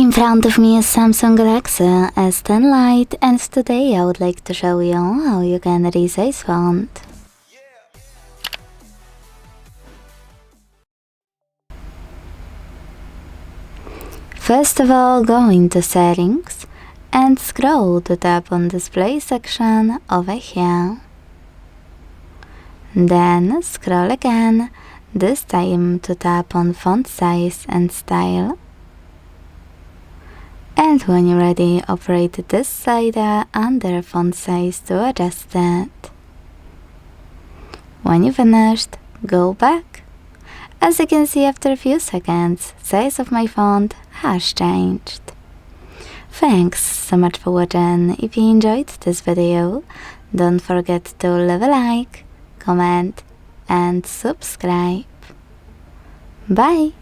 In front of me is Samsung Galaxy S10 Lite, and today I would like to show you how you can resize font. First of all, go into settings and scroll to tap on display section over here. Then scroll again, this time to tap on font size and style. And when you're ready, operate this slider under font size to adjust it. When you finished, go back. As you can see, after a few seconds, size of my font has changed. Thanks so much for watching. If you enjoyed this video, don't forget to leave a like, comment and subscribe. Bye!